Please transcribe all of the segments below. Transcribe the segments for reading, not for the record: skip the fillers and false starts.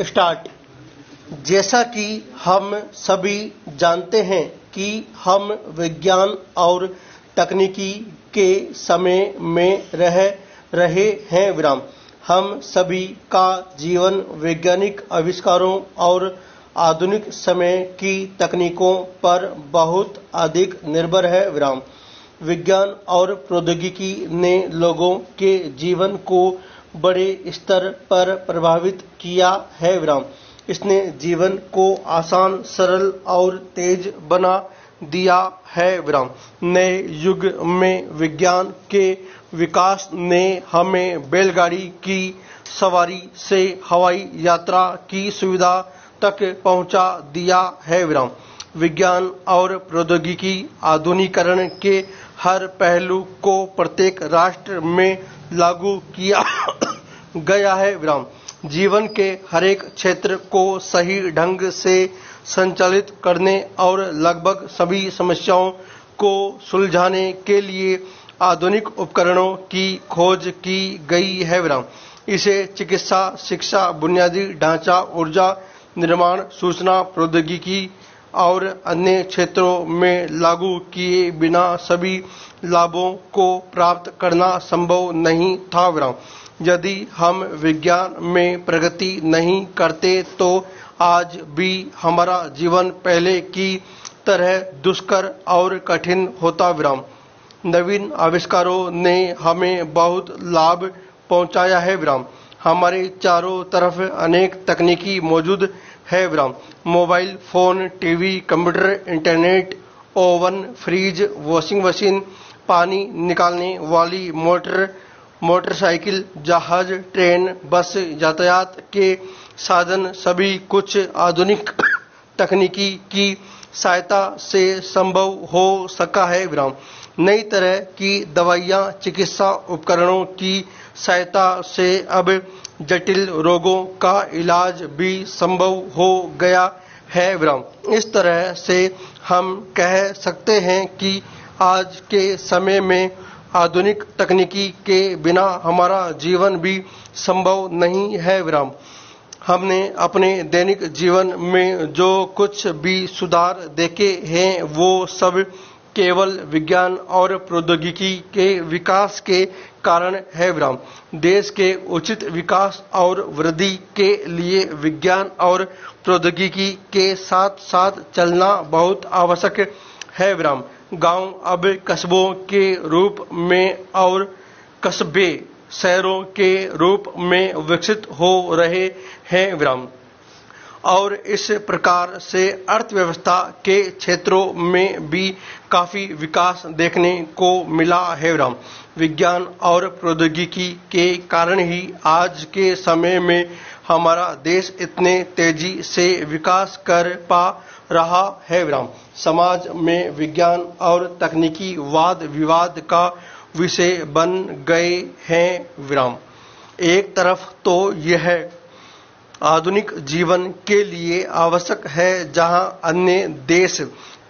Start. जैसा कि हम सभी जानते हैं कि हम विज्ञान और तकनीकी के समय में रह रहे हैं। विराम। हम सभी का जीवन वैज्ञानिक आविष्कारों और आधुनिक समय की तकनीकों पर बहुत अधिक निर्भर है। विराम। विज्ञान और प्रौद्योगिकी ने लोगों के जीवन को बड़े स्तर पर प्रभावित किया है। विराम। इसने जीवन को आसान, सरल और तेज बना दिया है। विराम। नए युग में विज्ञान के विकास ने हमें बैलगाड़ी की सवारी से हवाई यात्रा की सुविधा तक पहुंचा दिया है। विराम। विज्ञान और प्रौद्योगिकी आधुनिकीकरण के हर पहलू को प्रत्येक राष्ट्र में लागू किया गया है। विराम। जीवन के हरेक क्षेत्र को सही ढंग से संचालित करने और लगभग सभी समस्याओं को सुलझाने के लिए आधुनिक उपकरणों की खोज की गई है। विराम। इसे चिकित्सा, शिक्षा, बुनियादी ढांचा, ऊर्जा निर्माण, सूचना प्रौद्योगिकी और अन्य क्षेत्रों में लागू किए बिना सभी लाभों को प्राप्त करना संभव नहीं था। विराम। यदि हम विज्ञान में प्रगति नहीं करते तो आज भी हमारा जीवन पहले की तरह दुष्कर और कठिन होता। विराम। नवीन आविष्कारों ने हमें बहुत लाभ पहुंचाया है। विराम। हमारे चारों तरफ अनेक तकनीकी मौजूद है। विराम। Mobile phone, TV, computer, internet, oven, fridge, washing machine, पानी निकालने वाली मोटर, मोटरसाइकिल, जहाज, ट्रेन, बस, यातायात के साधन, सभी कुछ आधुनिक तकनीकी की सहायता से संभव हो सका है। विराम। नई तरह की दवाइयाँ, चिकित्सा उपकरणों की सहायता से अब जटिल रोगों का इलाज भी संभव हो गया है। विराम। इस तरह से हम कह सकते हैं कि आज के समय में आधुनिक तकनीकी के बिना हमारा जीवन भी संभव नहीं है। विराम। हमने अपने दैनिक जीवन में जो कुछ भी सुधार देखे हैं वो सब केवल विज्ञान और प्रौद्योगिकी के विकास के कारण है। विराम। देश के उचित विकास और वृद्धि के लिए विज्ञान और प्रौद्योगिकी के साथ साथ चलना बहुत आवश्यक है। विराम। गांव अब कस्बों के रूप में और कस्बे शहरों के रूप में विकसित हो रहे हैं। विराम। और इस प्रकार से अर्थव्यवस्था के क्षेत्रों में भी काफी विकास देखने को मिला है। विराम। विज्ञान और प्रौद्योगिकी के कारण ही आज के समय में हमारा देश इतने तेजी से विकास कर पा रहा है। विराम। समाज में विज्ञान और तकनीकी वाद विवाद का विषय बन गए हैं। विराम। एक तरफ तो यह आधुनिक जीवन के लिए आवश्यक है, जहां अन्य देश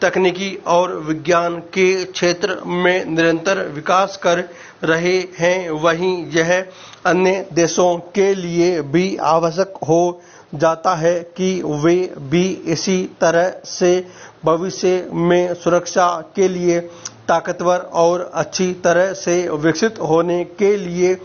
तकनीकी और विज्ञान के क्षेत्र में निरंतर विकास कर रहे हैं, वहीं यह अन्य देशों के लिए भी आवश्यक हो जाता है कि वे भी इसी तरह से भविष्य में सुरक्षा के लिए ताकतवर और अच्छी तरह से विकसित होने के लिए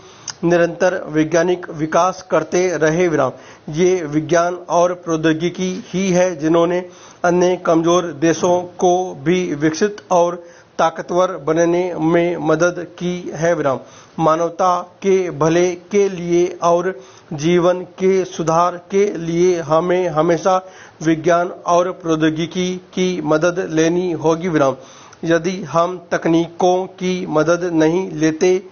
निरंतर वैज्ञानिक विकास करते रहे। विराम। ये विज्ञान और प्रौद्योगिकी ही है जिन्होंने अन्य कमजोर देशों को भी विकसित और ताकतवर बनने में मदद की है। विराम। मानवता के भले के लिए और जीवन के सुधार के लिए हमें हमेशा विज्ञान और प्रौद्योगिकी की मदद लेनी होगी। विराम। यदि हम तकनीकों की मदद नहीं लेते,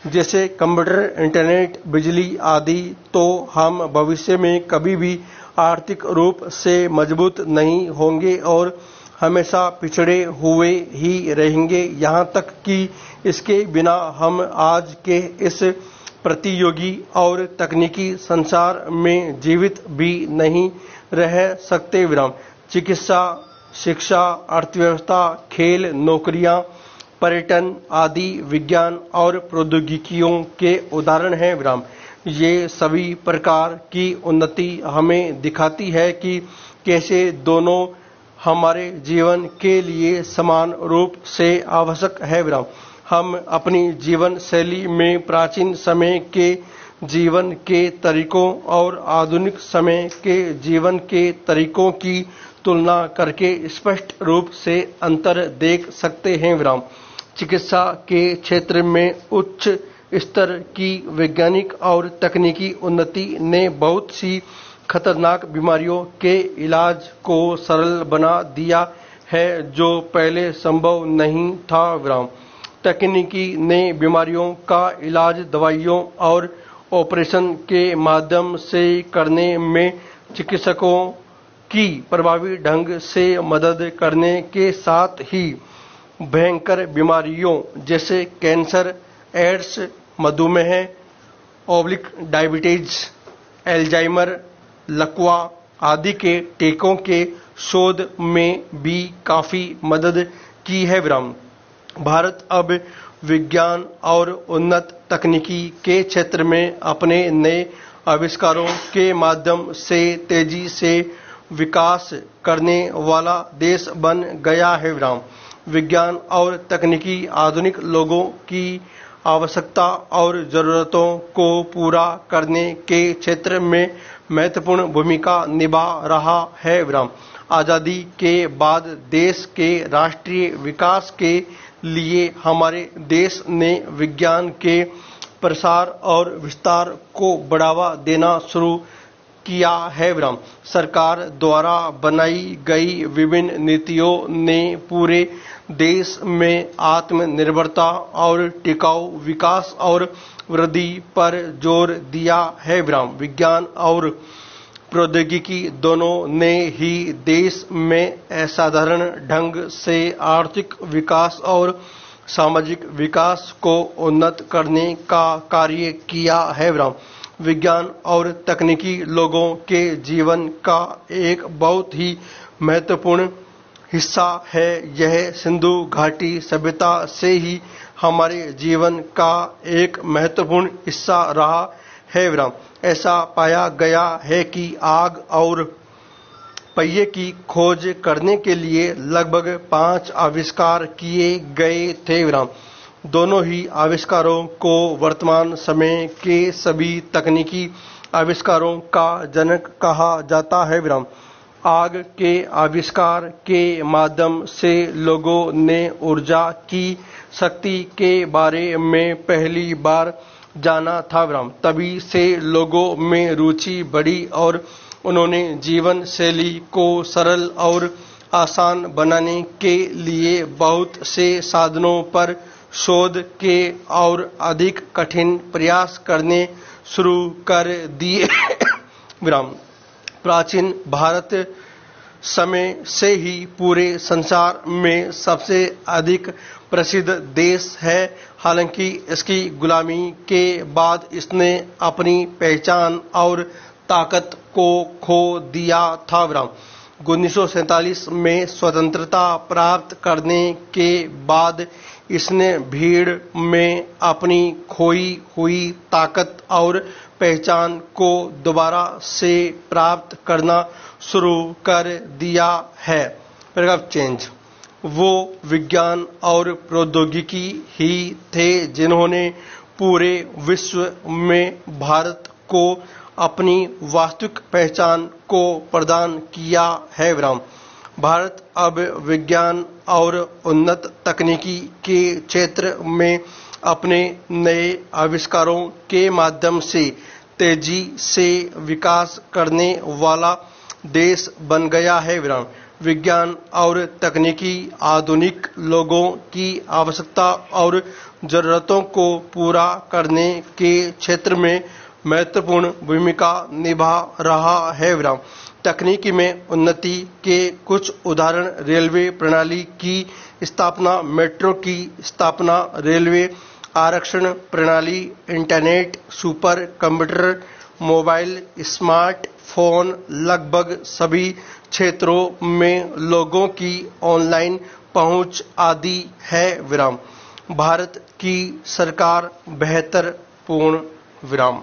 जैसे कंप्यूटर, इंटरनेट, बिजली आदि, तो हम भविष्य में कभी भी आर्थिक रूप से मजबूत नहीं होंगे और हमेशा पिछड़े हुए ही रहेंगे। यहाँ तक कि इसके बिना हम आज के इस प्रतियोगी और तकनीकी संसार में जीवित भी नहीं रह सकते। विराम। चिकित्सा, शिक्षा, अर्थव्यवस्था, खेल, नौकरियां, पर्यटन आदि विज्ञान और प्रौद्योगिकियों के उदाहरण हैं। विराम। ये सभी प्रकार की उन्नति हमें दिखाती है कि कैसे दोनों हमारे जीवन के लिए समान रूप से आवश्यक है। विराम। हम अपनी जीवन शैली में प्राचीन समय के जीवन के तरीकों और आधुनिक समय के जीवन के तरीकों की तुलना करके स्पष्ट रूप से अंतर देख सकते हैं। विराम। चिकित्सा के क्षेत्र में उच्च स्तर की वैज्ञानिक और तकनीकी उन्नति ने बहुत सी खतरनाक बीमारियों के इलाज को सरल बना दिया है, जो पहले संभव नहीं था। विराम। तकनीकी ने बीमारियों का इलाज दवाइयों और ऑपरेशन के माध्यम से करने में चिकित्सकों की प्रभावी ढंग से मदद करने के साथ ही भयंकर बीमारियों जैसे कैंसर, एड्स, मधुमेह, डायबिटीज, एल्जाइमर, लकवा आदि के टीकों के शोध में भी काफी मदद की है। विराम। भारत अब विज्ञान और उन्नत तकनीकी के क्षेत्र में अपने नए आविष्कारों के माध्यम से तेजी से विकास करने वाला देश बन गया है। विराम। विज्ञान और तकनीकी आधुनिक लोगों की आवश्यकता और जरूरतों को पूरा करने के क्षेत्र में महत्वपूर्ण भूमिका निभा रहा है। विराम। आजादी के बाद देश के राष्ट्रीय विकास के लिए हमारे देश ने विज्ञान के प्रसार और विस्तार को बढ़ावा देना शुरू किया है। विराम। सरकार द्वारा बनाई गई विभिन्न नीतियों ने पूरे देश में आत्मनिर्भरता और टिकाऊ विकास और वृद्धि पर जोर दिया है। विराम। विज्ञान और प्रौद्योगिकी दोनों ने ही देश में असाधारण ढंग से आर्थिक विकास और सामाजिक विकास को उन्नत करने का कार्य किया है। विराम। विज्ञान और तकनीकी लोगों के जीवन का एक बहुत ही महत्वपूर्ण हिस्सा है। यह सिंधु घाटी सभ्यता से ही हमारे जीवन का एक महत्वपूर्ण हिस्सा रहा है। विराम। ऐसा पाया गया है कि आग और पहिए की खोज करने के लिए लगभग 5 आविष्कार किए गए थे। विराम। दोनों ही आविष्कारों को वर्तमान समय के सभी तकनीकी आविष्कारों का जनक कहा जाता है। विराम। आग के आविष्कार के माध्यम से लोगों ने ऊर्जा की शक्ति के बारे में पहली बार जाना था। विराम। तभी से लोगों में रुचि बढ़ी और उन्होंने जीवन शैली को सरल और आसान बनाने के लिए बहुत से साधनों पर शोध के और अधिक कठिन प्रयास करने शुरू कर दिए। विराम। प्राचीन भारत समय से ही पूरे संसार में सबसे अधिक प्रसिद्ध देश है। हालांकि इसकी गुलामी के बाद इसने अपनी पहचान और ताकत को खो दिया था। विराम। 1947 में स्वतंत्रता प्राप्त करने के बाद इसने भीड़ में अपनी खोई हुई ताकत और पहचान को दोबारा से प्राप्त करना शुरू कर दिया है। Paragraph change. वो विज्ञान और प्रौद्योगिकी ही थे जिन्होंने पूरे विश्व में भारत को अपनी वास्तविक पहचान को प्रदान किया है। विराम। भारत अब विज्ञान और उन्नत तकनीकी के क्षेत्र में अपने नए आविष्कारों के माध्यम से तेजी से विकास करने वाला देश बन गया है। विराम। विज्ञान और तकनीकी आधुनिक लोगों की आवश्यकता और जरूरतों को पूरा करने के क्षेत्र में महत्वपूर्ण भूमिका निभा रहा है। विराम। तकनीकी में उन्नति के कुछ उदाहरण रेलवे प्रणाली की स्थापना, मेट्रो की स्थापना, रेलवे आरक्षण प्रणाली, internet, super computer, mobile, smartphone, लगभग सभी क्षेत्रों में लोगों की ऑनलाइन पहुंच आदि है। विराम। भारत की सरकार बेहतर पूर्ण विराम।